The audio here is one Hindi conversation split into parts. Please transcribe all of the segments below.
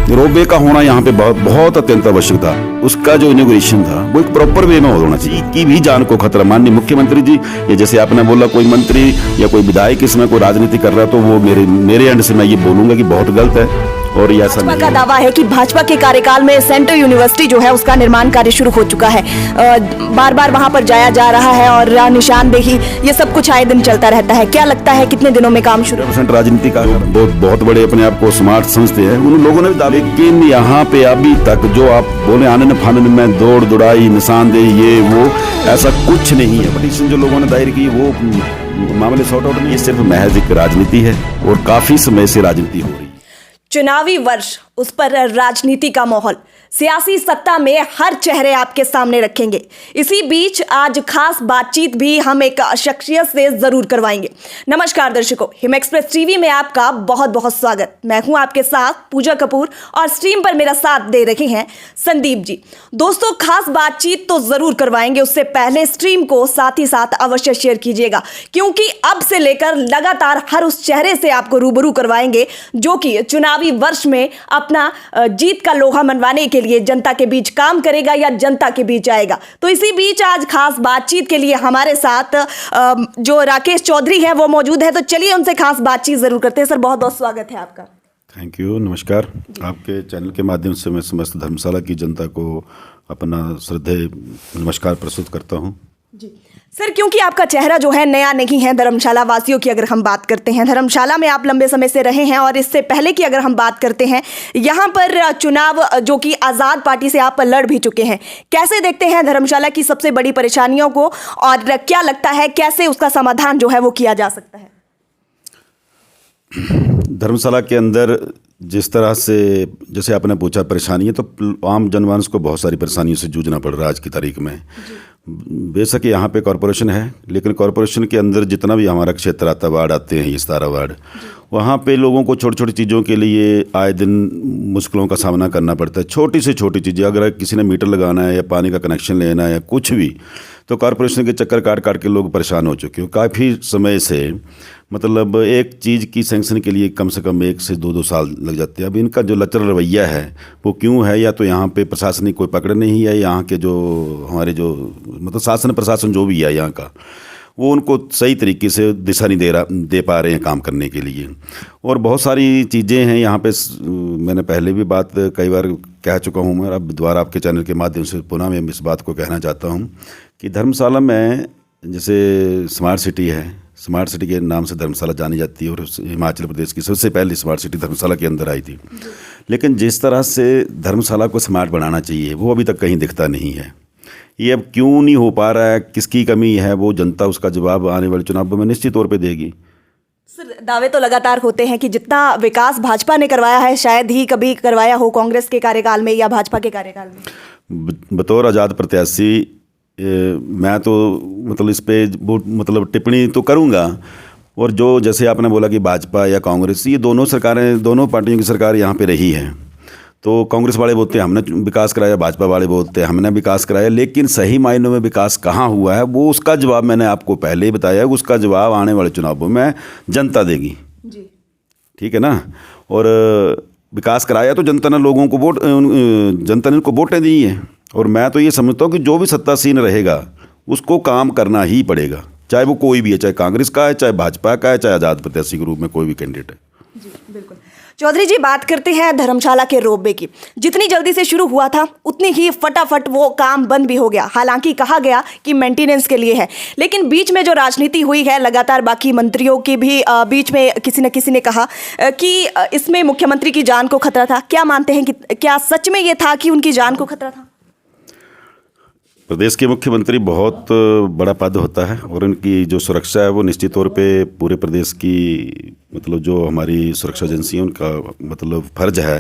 रोपवे का होना यहाँ पे बहुत बहुत अत्यंत आवश्यक था। उसका जो इनोग्रेशन था वो एक प्रॉपर वे में होना चाहिए कि भी जान को खतरा। माननीय मुख्यमंत्री जी, ये जैसे आपने बोला कोई मंत्री या कोई विधायक इसमें कोई राजनीति कर रहा है, तो वो मेरे एंड से मैं ये बोलूंगा कि बहुत गलत है। और ये ऐसा भाजपा का दावा है कि भाजपा के कार्यकाल में सेंट्रल यूनिवर्सिटी जो है उसका निर्माण कार्य शुरू हो चुका है। बार बार वहां पर जाया जा रहा है और निशानदेही ये सब कुछ आए दिन चलता रहता है। क्या लगता है कितने दिनों में काम शुरू? राजनीति का बहुत बड़े अपने आप को स्मार्ट समझते हैं उन लोगों ने भी दावे, लेकिन यहाँ पे अभी तक जो आप बोले आनन फानन में दौड़ दुड़ाई निशानदेही ये वो ऐसा कुछ नहीं है। पटिशन जो लोगों ने दायर की वो मामले सॉर्ट आउट नहीं, ये सिर्फ महज एक राजनीति है और काफी समय से राजनीति हो रही है। चुनावी वर्ष, उस पर राजनीति का माहौल, सियासी सत्ता में हर चेहरे आपके सामने रखेंगे। इसी बीच आज खास बातचीत भी हम एक शख्सियत से जरूर करवाएंगे। नमस्कार दर्शकों, हिम एक्सप्रेस टीवी में आपका बहुत बहुत स्वागत। मैं हूं आपके साथ पूजा कपूर और स्ट्रीम पर मेरा साथ दे रहे हैं संदीप जी। दोस्तों, खास बातचीत तो जरूर करवाएंगे, उससे पहले स्ट्रीम को साथ ही साथ अवश्य शेयर कीजिएगा, क्योंकि अब से लेकर लगातार हर उस चेहरे से आपको रूबरू करवाएंगे जो कि चुनावी वर्ष में अपना जीत का लोहा मनवाने के लिए जनता के बीच काम करेगा या जनता के बीच आएगा। तो इसी बीच आज खास बातचीत के लिए हमारे साथ जो राकेश चौधरी है वो मौजूद है। तो चलिए उनसे खास बातचीत जरूर करते हैं। सर, बहुत बहुत स्वागत है आपका। थैंक यू, नमस्कार। आपके चैनल के माध्यम से मैं समस्त धर्मशाला की जनता को अपना श्रद्धेय नमस्कार प्रस्तुत करता हूँ। जी सर, क्योंकि आपका चेहरा जो है नया नहीं है। धर्मशाला वासियों की अगर हम बात करते हैं, धर्मशाला में आप लंबे समय से रहे हैं और इससे पहले की अगर हम बात करते हैं, यहाँ पर चुनाव जो कि आज़ाद पार्टी से आप लड़ भी चुके हैं। कैसे देखते हैं धर्मशाला की सबसे बड़ी परेशानियों को और क्या लगता है कैसे उसका समाधान जो है वो किया जा सकता है? धर्मशाला के अंदर जिस तरह से जैसे आपने पूछा परेशानी है, तो आम जनमानस को बहुत सारी परेशानियों से जूझना पड़ रहा है आज की तारीख में। बेशक यहाँ पे कॉरपोरेशन है, लेकिन कॉरपोरेशन के अंदर जितना भी हमारा क्षेत्र आता, वार्ड आते हैं ये 17 वार्ड, वहाँ पे लोगों को छोटी छोटी चीज़ों के लिए आए दिन मुश्किलों का सामना करना पड़ता है। छोटी से छोटी चीज़ें, अगर किसी ने मीटर लगाना है या पानी का कनेक्शन लेना है या कुछ भी, तो कॉरपोरेशन के चक्कर काट काट के लोग परेशान हो चुके हैं काफ़ी समय से। मतलब एक चीज़ की सैंक्शन के लिए कम से कम 1 से 2 साल लग जाते हैं। अब इनका जो लचर रवैया है वो क्यों है? या तो यहाँ पे प्रशासनिक कोई पकड़ नहीं है, यहाँ के जो हमारे जो मतलब शासन प्रशासन जो भी है यहाँ का, वो उनको सही तरीके से दिशा नहीं दे पा रहे हैं काम करने के लिए। और बहुत सारी चीज़ें हैं यहाँ पे। मैंने पहले भी बात कई बार कह चुका हूँ, मैं अब दोबारा आपके चैनल के माध्यम से पुनः मैं इस बात को कहना चाहता हूँ कि धर्मशाला में जैसे स्मार्ट सिटी है, स्मार्ट सिटी के नाम से धर्मशाला जानी जाती है और हिमाचल प्रदेश की सबसे पहली स्मार्ट सिटी धर्मशाला के अंदर आई थी। लेकिन जिस तरह से धर्मशाला को स्मार्ट बनाना चाहिए वो अभी तक कहीं दिखता नहीं है। ये अब क्यों नहीं हो पा रहा है, किसकी कमी है, वो जनता उसका जवाब आने वाले चुनाव में निश्चित तौर पे देगी। सर, दावे तो लगातार होते हैं कि जितना विकास भाजपा ने करवाया है शायद ही कभी करवाया हो कांग्रेस के कार्यकाल में या भाजपा के कार्यकाल में। बतौर आज़ाद प्रत्याशी मैं तो मतलब इस पे मतलब टिप्पणी तो करूँगा। और जो जैसे आपने बोला कि भाजपा या कांग्रेस, ये दोनों सरकारें, दोनों पार्टियों की सरकार यहाँ पे रही है। तो कांग्रेस वाले बोलते हैं हमने विकास कराया, भाजपा वाले बोलते हैं हमने विकास कराया, लेकिन सही मायनों में विकास कहाँ हुआ है वो उसका जवाब मैंने आपको पहले ही बताया है। उसका जवाब आने वाले चुनावों में जनता देगी जी। ठीक है ना? और विकास कराया तो जनता ने लोगों को जनता ने उनको वोटें दी हैं। और मैं तो ये समझता हूँ कि जो भी सत्तासीन रहेगा उसको काम करना ही पड़ेगा, चाहे वो कोई भी है, चाहे कांग्रेस का है, चाहे भाजपा का है, चाहे आज़ाद प्रत्याशी के रूप में कोई भी कैंडिडेट है। जी बिल्कुल। चौधरी जी, बात करते हैं धर्मशाला के रोपवे की। जितनी जल्दी से शुरू हुआ था उतनी ही फटाफट वो काम बंद भी हो गया। हालांकि कहा गया कि मेंटेनेंस के लिए है, लेकिन बीच में जो राजनीति हुई है लगातार, बाकी मंत्रियों की भी बीच में किसी ने कहा कि इसमें मुख्यमंत्री की जान को खतरा था। क्या मानते हैं कि क्या सच में ये था कि उनकी जान को खतरा था? प्रदेश के मुख्यमंत्री बहुत बड़ा पद होता है और उनकी जो सुरक्षा है वो निश्चित तौर पे पूरे प्रदेश की मतलब जो हमारी सुरक्षा एजेंसी है उनका मतलब फर्ज है।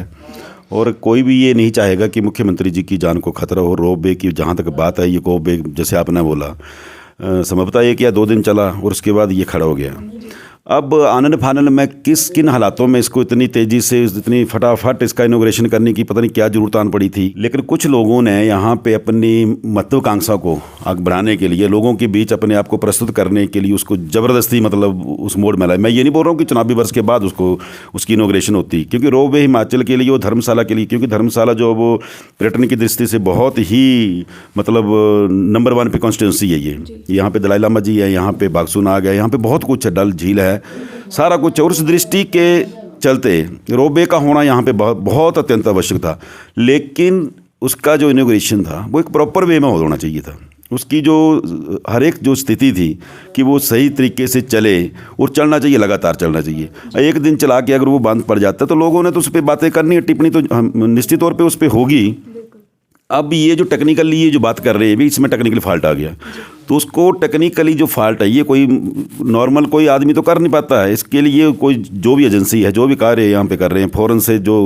और कोई भी ये नहीं चाहेगा कि मुख्यमंत्री जी की जान को खतरा हो। रोपवे की जहाँ तक बात है, ये रोपवे जैसे आपने बोला संभवतः 1 या 2 दिन चला और उसके बाद ये खड़ा हो गया। अब आनन फानन में किन हालातों में इसको इतनी तेज़ी से इतनी फटाफट इसका इनोग्रेशन करने की पता नहीं क्या जरूरत आन पड़ी थी, लेकिन कुछ लोगों ने यहाँ पे अपनी महत्वाकांक्षा को आगे बढ़ाने के लिए, लोगों के बीच अपने आप को प्रस्तुत करने के लिए उसको ज़बरदस्ती मतलब उस मोड में लाया। मैं ये नहीं बोल रहा हूँ कि चुनावी वर्ष के बाद उसकी इनोग्रेशन होती, क्योंकि रोपवे हिमाचल के लिए, वो धर्मशाला के लिए, क्योंकि धर्मशाला जो वो पर्यटन की दृष्टि से बहुत ही मतलब नंबर 1 पे कॉन्स्टिट्यूंसी है ये। यहाँ पे दलाई लामा जी है, यहाँ पे बागसू नाग है, यहाँ पे बहुत कुछ है, डल झील है, सारा कुछ। और उस दृष्टि के चलते रोपवे का होना यहाँ पे बहुत अत्यंत आवश्यक था, लेकिन उसका जो इनोग्रेशन था वो एक प्रॉपर वे में होना चाहिए था। उसकी जो हर एक जो स्थिति थी कि वो सही तरीके से चले और चलना चाहिए, लगातार चलना चाहिए। एक दिन चला के अगर वो बंद पड़ जाता तो लोगों ने तो उस पर बातें करनी है, टिप्पणी तो निश्चित तौर पे उस पर होगी। अब ये जो टेक्निकली ये जो बात कर रहे हैं भी, इसमें टेक्निकल फॉल्ट आ गया, तो उसको टेक्निकली जो फॉल्ट है ये कोई नॉर्मल कोई आदमी तो कर नहीं पाता है। इसके लिए कोई जो भी एजेंसी है, जो भी कार्य यहाँ पे कर रहे हैं, फ़ौरन से जो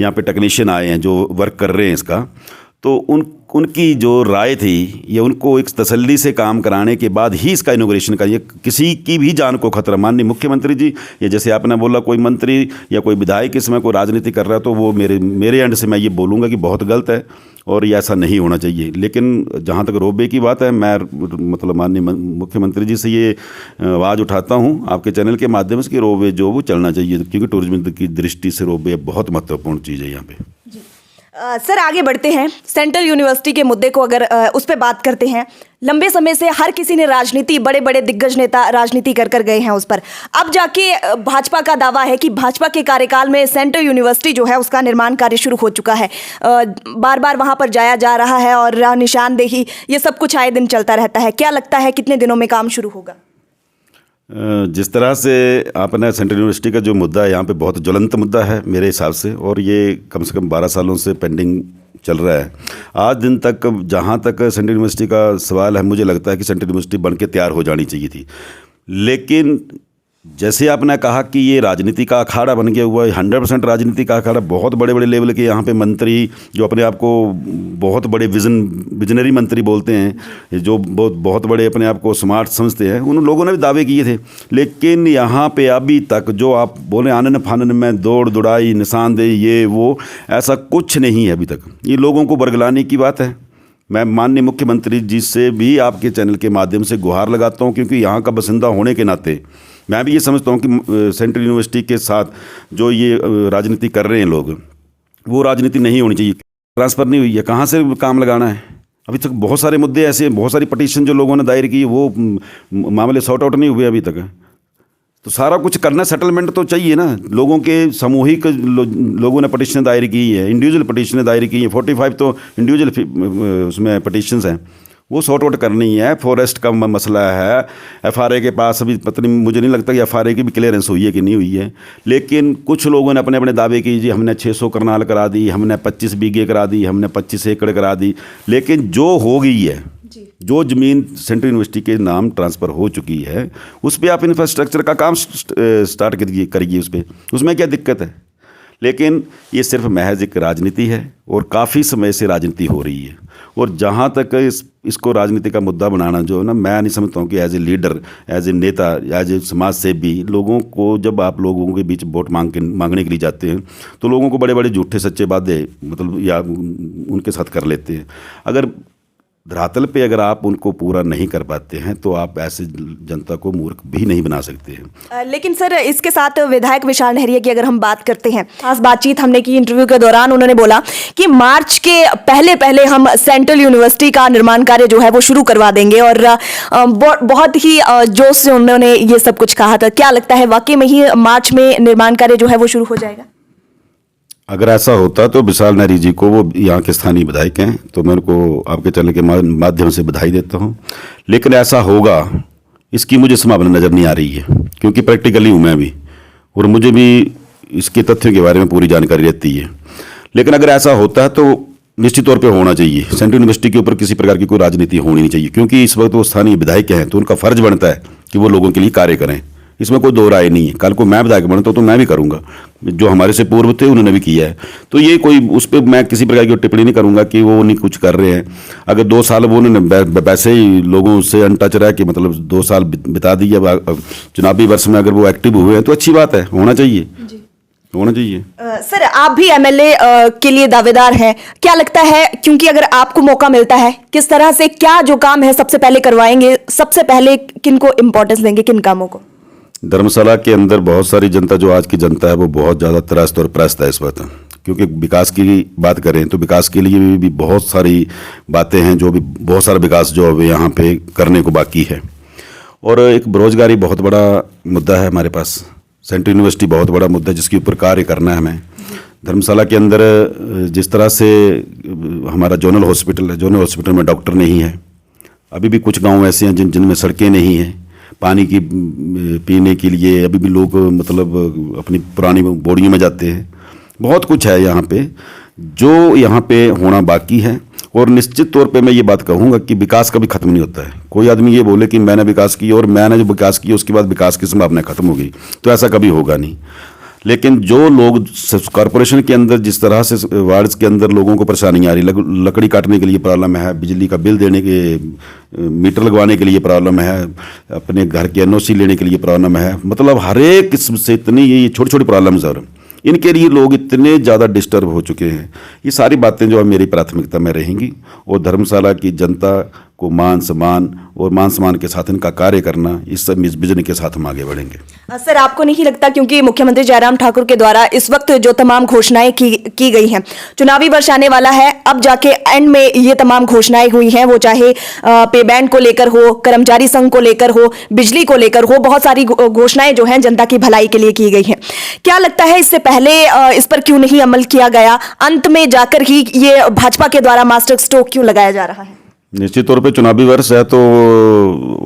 यहाँ पे टेक्नीशियन आए हैं, जो वर्क कर रहे हैं इसका, तो उनकी जो राय थी, ये उनको एक तसल्ली से काम कराने के बाद ही इसका इनोग्रेशन का, ये किसी की भी जान को खतरा। माननीय मुख्यमंत्री जी, ये जैसे आपने बोला कोई मंत्री या कोई विधायक इसमें कोई राजनीति कर रहा है, तो वो मेरे एंड से मैं ये बोलूँगा कि बहुत गलत है और ये ऐसा नहीं होना चाहिए। लेकिन जहाँ तक रोपवे की बात है, मैं मतलब माननीय मुख्यमंत्री जी से ये आवाज़ उठाता हूँ आपके चैनल के माध्यम से कि रोपवे जो वो चलना चाहिए, क्योंकि टूरिज्म की दृष्टि से रोपवे बहुत महत्वपूर्ण चीज़ है यहाँ पे। सर आगे बढ़ते हैं, सेंट्रल यूनिवर्सिटी के मुद्दे को अगर उस पर बात करते हैं। लंबे समय से हर किसी ने राजनीति, बड़े बड़े दिग्गज नेता राजनीति कर गए हैं उस पर। अब जाके भाजपा का दावा है कि भाजपा के कार्यकाल में सेंट्रल यूनिवर्सिटी जो है उसका निर्माण कार्य शुरू हो चुका है। बार बार वहां पर जाया जा रहा है और निशानदेही, ये सब कुछ आए दिन चलता रहता है। क्या लगता है कितने दिनों में काम शुरू होगा? जिस तरह से आपने सेंट्रल यूनिवर्सिटी का जो मुद्दा है यहाँ पे बहुत ज्वलंत मुद्दा है मेरे हिसाब से, और ये कम से कम 12 सालों से पेंडिंग चल रहा है। आज दिन तक जहाँ तक सेंट्रल यूनिवर्सिटी का सवाल है, मुझे लगता है कि सेंट्रल यूनिवर्सिटी बन के तैयार हो जानी चाहिए थी। लेकिन जैसे आपने कहा कि ये राजनीति का अखाड़ा बन गया हुआ है, 100% राजनीति का अखाड़ा। बहुत बड़े बड़े लेवल के यहाँ पे मंत्री जो अपने आप को बहुत बड़े विजनरी मंत्री बोलते हैं, जो बहुत बड़े अपने आप को स्मार्ट समझते हैं, उन लोगों ने भी दावे किए थे। लेकिन यहाँ पे अभी तक जो आप बोले आनन फानन में दौड़ दुड़ाई, निशानदेही, ये वो, ऐसा कुछ नहीं है अभी तक। ये लोगों को बरगलाने की बात है। मैं माननीय मुख्यमंत्री जी से भी आपके चैनल के माध्यम से गुहार लगाता हूँ, क्योंकि यहाँ का बासिंदा होने के नाते मैं भी ये समझता हूँ कि सेंट्रल यूनिवर्सिटी के साथ जो ये राजनीति कर रहे हैं लोग, वो राजनीति नहीं होनी चाहिए। ट्रांसफ़र नहीं हुई है, कहाँ से काम लगाना है? अभी तक बहुत सारे मुद्दे ऐसे, बहुत सारी पटिशन जो लोगों ने दायर की, वो मामले सॉर्ट आउट नहीं हुए अभी तक। तो सारा कुछ करना, सेटलमेंट तो चाहिए ना। लोगों के सामूहिक लोगों ने पटिशन दायर की है, इंडिविजुअल पटिशन दायर की है, 45 तो इंडिविजुअल उसमें पटिशन्स हैं, वो सॉर्ट आउट करनी है। फॉरेस्ट का मसला है, FRA के पास अभी पता नहीं, मुझे नहीं लगता कि FRA की भी क्लियरेंस हुई है कि नहीं हुई है। लेकिन कुछ लोगों ने अपने अपने दावे की, जी हमने 600 करनाल करा दी, हमने 25 बीघे करा दी, हमने 25 एकड़ करा दी। लेकिन जो हो गई है, जो ज़मीन सेंट्रल यूनिवर्सिटी के नाम ट्रांसफ़र हो चुकी है, उस पर आप इंफ्रास्ट्रक्चर का काम स्टार्ट करिए उस पर, उसमें क्या दिक्कत है? लेकिन ये सिर्फ महज एक राजनीति है और काफ़ी समय से राजनीति हो रही है। और जहाँ तक इसको राजनीति का मुद्दा बनाना जो है ना, मैं नहीं समझता हूँ कि as a leader, as a नेता, एज ए समाज सेवी, लोगों को जब आप लोगों के बीच वोट मांगने के लिए जाते हैं, तो लोगों को बड़े बड़े झूठे सच्चे वादे मतलब या उनके साथ कर लेते हैं। अगर धरातल पे अगर आप उनको पूरा नहीं कर पाते हैं, तो आप ऐसे जनता को मूर्ख भी नहीं बना सकते हैं। लेकिन सर, इसके साथ विधायक विशाल नहरिया की अगर हम बात करते हैं, खास बातचीत हमने की इंटरव्यू के दौरान, उन्होंने बोला कि मार्च के पहले हम सेंट्रल यूनिवर्सिटी का निर्माण कार्य जो है वो शुरू करवा देंगे, और बहुत ही जोश से उन्होंने ये सब कुछ कहा था। क्या लगता है वाकई में ही मार्च में निर्माण कार्य जो है वो शुरू हो जाएगा? अगर ऐसा होता तो विशाल नहरी जी को, वो यहाँ के स्थानीय विधायक हैं, तो मैं उनको आपके चैनल के माध्यम से बधाई देता हूँ। लेकिन ऐसा होगा इसकी मुझे संभावना नज़र नहीं आ रही है, क्योंकि प्रैक्टिकली हूँ मैं भी, और मुझे भी इसके तथ्यों के बारे में पूरी जानकारी रहती है। लेकिन अगर ऐसा होता है तो निश्चित तौर पे होना चाहिए। सेंट्रल यूनिवर्सिटी के ऊपर किसी प्रकार की कोई राजनीति होनी नहीं चाहिए, क्योंकि इस वक्त वो स्थानीय विधायक हैं, तो उनका फ़र्ज बनता है कि वो लोगों के लिए कार्य करें। इसमें कोई दो राय नहीं है। कल को मैं विधायक बनता तो मैं भी करूँगा, जो हमारे से पूर्व थे उन्होंने भी किया है। तो ये कोई उस पर मैं किसी प्रकार की टिप्पणी नहीं करूँगा कि वो नहीं कुछ कर रहे हैं। अगर 2 साल वो उन्होंने वैसे ही लोगों से अनटच रहा कि मतलब 2 साल बिता दिए, अब चुनावी वर्ष में अगर वो एक्टिव हुए हैं तो अच्छी बात है, होना चाहिए, होना चाहिए। सर, आप भी एमएलए के लिए दावेदार हैं, क्या लगता है, क्योंकि अगर आपको मौका मिलता है, किस तरह से क्या जो काम है सबसे पहले करवाएंगे, सबसे पहले किनको इम्पोर्टेंस देंगे, किन कामों को? धर्मशाला के अंदर बहुत सारी जनता, जो आज की जनता है वो बहुत ज़्यादा त्रस्त और प्रस्त है इस वक्त, क्योंकि विकास की बात करें तो विकास के लिए भी बहुत सारी बातें हैं, जो भी बहुत सारा विकास जो अभी यहाँ पे करने को बाकी है। और एक बेरोजगारी बहुत बड़ा मुद्दा है हमारे पास, सेंट्रल यूनिवर्सिटी बहुत बड़ा मुद्दा है जिसके ऊपर कार्य करना है हमें। धर्मशाला के अंदर जिस तरह से हमारा जोनल हॉस्पिटल है, जोनल हॉस्पिटल में डॉक्टर नहीं है, अभी भी कुछ गांव ऐसे हैं जिनमें सड़कें नहीं हैं, पानी की पीने के लिए अभी भी लोग मतलब अपनी पुरानी बोरियों में जाते हैं। बहुत कुछ है यहाँ पे जो यहाँ पे होना बाकी है। और निश्चित तौर पे मैं ये बात कहूँगा कि विकास कभी खत्म नहीं होता है। कोई आदमी ये बोले कि मैंने विकास किया और मैंने जो विकास किया उसके बाद विकास की संभावना खत्म हो गई, तो ऐसा कभी होगा नहीं। लेकिन जो लोग कॉरपोरेशन के अंदर जिस तरह से वार्ड्स के अंदर लोगों को परेशानी आ रही, लकड़ी काटने के लिए प्रॉब्लम है, बिजली का बिल देने के मीटर लगवाने के लिए प्रॉब्लम है, अपने घर की एनओसी लेने के लिए प्रॉब्लम है, मतलब हर एक किस्म से इतनी ये छोटी छोटी प्रॉब्लम्स और इनके लिए लोग इतने ज़्यादा डिस्टर्ब हो चुके हैं। ये सारी बातें जो है मेरी प्राथमिकता में रहेंगी और धर्मशाला की जनता को मान सम्मान के साथ इनका कार्य करना, इस सब विजन के साथ हम आगे बढ़ेंगे। सर, आपको नहीं लगता, क्योंकि मुख्यमंत्री जयराम ठाकुर के द्वारा इस वक्त जो तमाम घोषणाएं की गई हैं, चुनावी वर्ष आने वाला है, अब जाके एंड में ये तमाम घोषणाएं हुई हैं, वो चाहे पे बैंड को लेकर हो, कर्मचारी संघ को लेकर हो, बिजली को लेकर हो, बहुत सारी घोषणाएं जो हैं जनता की भलाई के लिए की गई हैं। क्या लगता है इससे पहले इस पर क्यों नहीं अमल किया गया? अंत में जाकर ही ये भाजपा के द्वारा मास्टर स्ट्रोक क्यों लगाया जा रहा है? निश्चित तौर पे चुनावी वर्ष है तो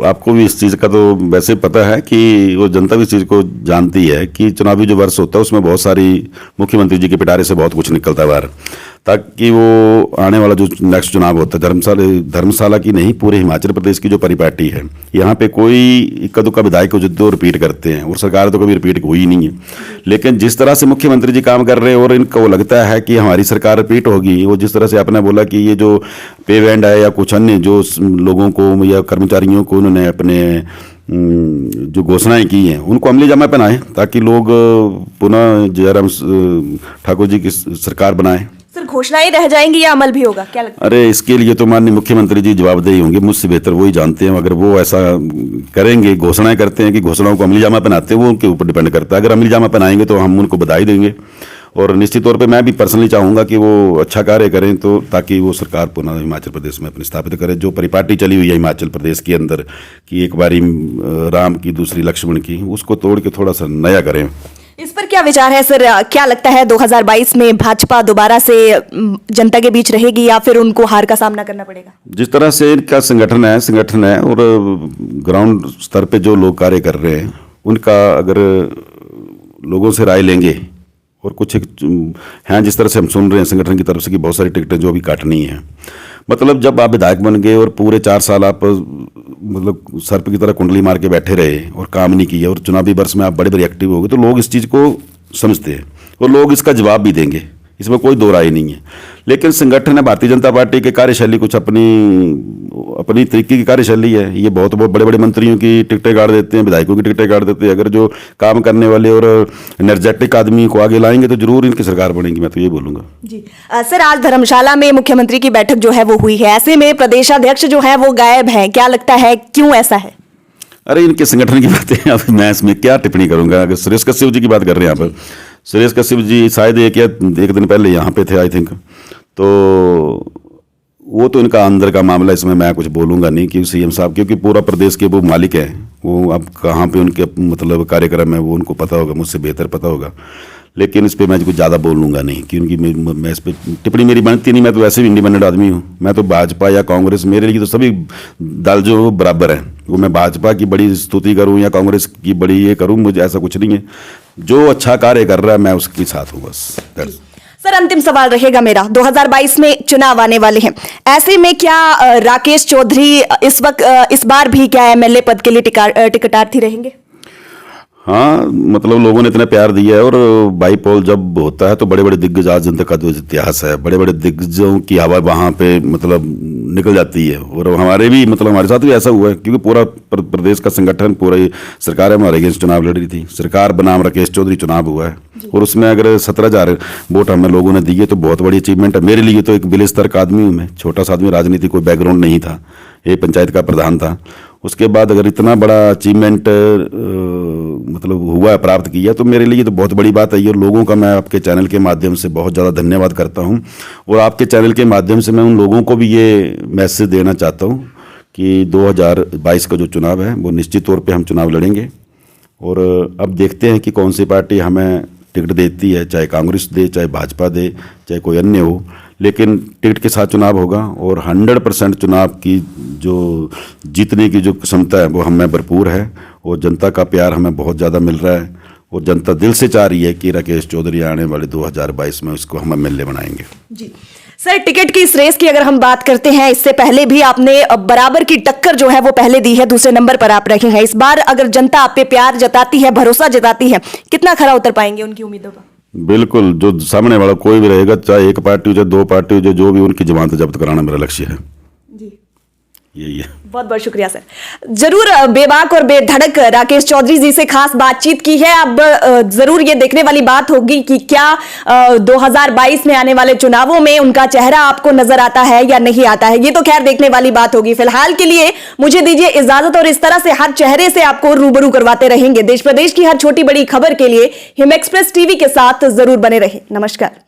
आपको भी इस चीज़ का तो वैसे पता है कि वो जनता भी इस चीज़ को जानती है कि चुनावी जो वर्ष होता है उसमें बहुत सारी मुख्यमंत्री जी के पिटारे से बहुत कुछ निकलता है बाहर, ताकि वो आने वाला जो नेक्स्ट चुनाव होता है धर्मशाला की नहीं पूरे हिमाचल प्रदेश की जो परिपाटी है, यहाँ पे कोई इक्का दुक्का विधायक को जो रिपीट करते हैं और सरकार तो कभी रिपीट हुई नहीं है। लेकिन जिस तरह से मुख्यमंत्री जी काम कर रहे हैं और इनको लगता है कि हमारी सरकार रिपीट होगी, वो जिस तरह से आपने बोला कि ये जो पे बैंड है या कुछ अन्य जो लोगों को या कर्मचारियों को उन्होंने अपने जो घोषणाएं की हैं उनको अमली जामा पहनाएं, ताकि लोग पुनः जयराम ठाकुर जी की सरकार बनाएं। सर, घोषणाएं रह जाएंगी या अमल भी होगा, क्या लगता है? अरे इसके लिए तो माननीय मुख्यमंत्री जी जवाबदेही होंगे, मुझसे बेहतर वही जानते हैं। अगर वो ऐसा करेंगे, घोषणाएं करते हैं कि घोषणाओं को अमली जामा पहनाते हैं, वो उनके ऊपर डिपेंड करता है। अगर अमली जामा पहनाएंगे तो हम उनको बधाई देंगे और निश्चित तौर पे मैं भी पर्सनली चाहूँगा कि वो अच्छा कार्य करें, तो ताकि वो सरकार पुनः हिमाचल प्रदेश में अपनी स्थापित करें। जो परिपाटी चली हुई है हिमाचल प्रदेश के अंदर कि एक बारी राम की दूसरी लक्ष्मण की, उसको तोड़ के थोड़ा सा नया करें। इस पर क्या विचार है सर? क्या लगता है 2022 में भाजपा दोबारा से जनता के बीच रहेगी या फिर उनको हार का सामना करना पड़ेगा? जिस तरह से इनका संगठन है और ग्राउंड स्तर पे जो लोग कार्य कर रहे हैं उनका अगर लोगों से राय लेंगे और कुछ हैं, जिस तरह से हम सुन रहे हैं संगठन की तरफ से कि बहुत सारी टिकटें जो भी काटनी है, मतलब जब आप विधायक बन गए और पूरे 4 साल आप मतलब सर्प की तरह कुंडली मार के बैठे रहे और काम नहीं किया और चुनावी वर्ष में आप बड़े बड़े एक्टिव हो गए, तो लोग इस चीज़ को समझते हैं और लोग इसका जवाब भी देंगे, इसमें कोई दो राय नहीं है। लेकिन संगठन है भारतीय जनता पार्टी की कार्यशैली कुछ अपनी तरीके की कार्यशैली है। ये बहुत बड़े बड़े मंत्रियों की टिकटें काट देते हैं, विधायकों की टिकटें काट देते हैं। अगर जो काम करने वाले और एनर्जेटिक आदमी को आगे लाएंगे तो जरूर इनकी सरकार बनेगी, मैं तो ये बोलूँगा जी। सर, आज धर्मशाला में मुख्यमंत्री की बैठक जो है वो हुई है, ऐसे में प्रदेशाध्यक्ष जो है वो गायब है, क्या लगता है क्यों ऐसा है? अरे इनके संगठन की बातें अब मैं इसमें क्या टिप्पणी करूँगा। अगर सुरेश कश्यप जी की बात कर रहे हैं यहाँ पर, सुरेश कश्यप जी शायद एक दिन पहले यहाँ पे थे आई थिंक, तो वो तो इनका अंदर का मामला, इसमें मैं कुछ बोलूँगा नहीं कि सीएम साहब, क्योंकि पूरा प्रदेश के वो मालिक हैं, वो अब कहाँ पे उनके मतलब कार्यक्रम है वो उनको पता होगा, मुझसे बेहतर पता होगा। लेकिन इस पर मैं कुछ ज़्यादा बोलूँगा नहीं, क्योंकि मैं इस पर टिप्पणी मेरी बनती नहीं। मैं तो वैसे भी इंडिपेंडेंट आदमी हूँ, मैं तो भाजपा या कांग्रेस, मेरे लिए तो सभी दल जो बराबर हैं, वो मैं भाजपा की बड़ी स्तुति करूँ या कांग्रेस की बड़ी ये करूँ, मुझे ऐसा कुछ नहीं है। जो अच्छा कार्य कर रहा है मैं उसके साथ हूँ बस। सर, अंतिम सवाल रहेगा मेरा, 2022 में चुनाव आने वाले हैं, ऐसे में क्या राकेश चौधरी इस बार भी क्या एमएलए पद के लिए टिकटार्थी रहेंगे? हाँ, मतलब लोगों ने इतना प्यार दिया है। और बाईपोल जब होता है तो बड़े बड़े दिग्गज, आज जनता का जो इतिहास है, बड़े बड़े दिग्गजों की हवा वहाँ पे मतलब निकल जाती है। और हमारे भी मतलब हमारे साथ भी ऐसा हुआ है, क्योंकि पूरा प्रदेश का संगठन, पूरी सरकार हमारे अगेंस्ट चुनाव लड़ रही थी। सरकार बनाम राकेश चौधरी चुनाव हुआ है और उसमें अगर 17,000 वोट हमें लोगों ने दिए तो बहुत बड़ी अचीवमेंट है मेरे लिए। तो एक बिले स्तर का आदमी हूँ मैं, छोटा सा आदमी, राजनीति कोई बैकग्राउंड नहीं था, एक पंचायत का प्रधान था। उसके बाद अगर इतना बड़ा अचीवमेंट मतलब हुआ है, प्राप्त किया, तो मेरे लिए तो बहुत बड़ी बात है ये। लोगों का मैं आपके चैनल के माध्यम से बहुत ज़्यादा धन्यवाद करता हूं। और आपके चैनल के माध्यम से मैं उन लोगों को भी ये मैसेज देना चाहता हूं कि 2022 का जो चुनाव है वो निश्चित तौर पे हम चुनाव लड़ेंगे। और अब देखते हैं कि कौन सी पार्टी हमें टिकट देती है, चाहे कांग्रेस दे, चाहे भाजपा दे, चाहे कोई अन्य हो, लेकिन टिकट के साथ चुनाव होगा। और 100% चुनाव की जो जीतने की जो क्षमता है वो हमें भरपूर है। और जनता का प्यार हमें बहुत ज़्यादा मिल रहा है और जनता दिल से चाह रही है कि राकेश चौधरी आने वाले 2022 में उसको हम एमएलए बनाएंगे। जी सर, टिकट की इस रेस की अगर हम बात करते हैं, इससे पहले भी आपने बराबर की टक्कर जो है वो पहले दी है, दूसरे नंबर पर आप रखे हैं। इस बार अगर जनता आप पे प्यार जताती है, भरोसा जताती है, कितना खरा उतर पाएंगे उनकी उम्मीदों पर? बिल्कुल, जो सामने वाला कोई भी रहेगा, चाहे एक पार्टी हो, चाहे दो पार्टी हो, जो भी, उनकी जमानत जब्त कराना मेरा लक्ष्य है। जी, यही है। बहुत बहुत शुक्रिया सर। जरूर बेबाक और बेधड़क राकेश चौधरी जी से खास बातचीत की है। अब जरूर ये देखने वाली बात होगी कि क्या 2022 में आने वाले चुनावों में उनका चेहरा आपको नजर आता है या नहीं आता है, ये तो खैर देखने वाली बात होगी। फिलहाल के लिए मुझे दीजिए इजाजत, और इस तरह से हर चेहरे से आपको रूबरू करवाते रहेंगे। देश प्रदेश की हर छोटी बड़ी खबर के लिए हिम एक्सप्रेस टीवी के साथ जरूर बने रहे। नमस्कार।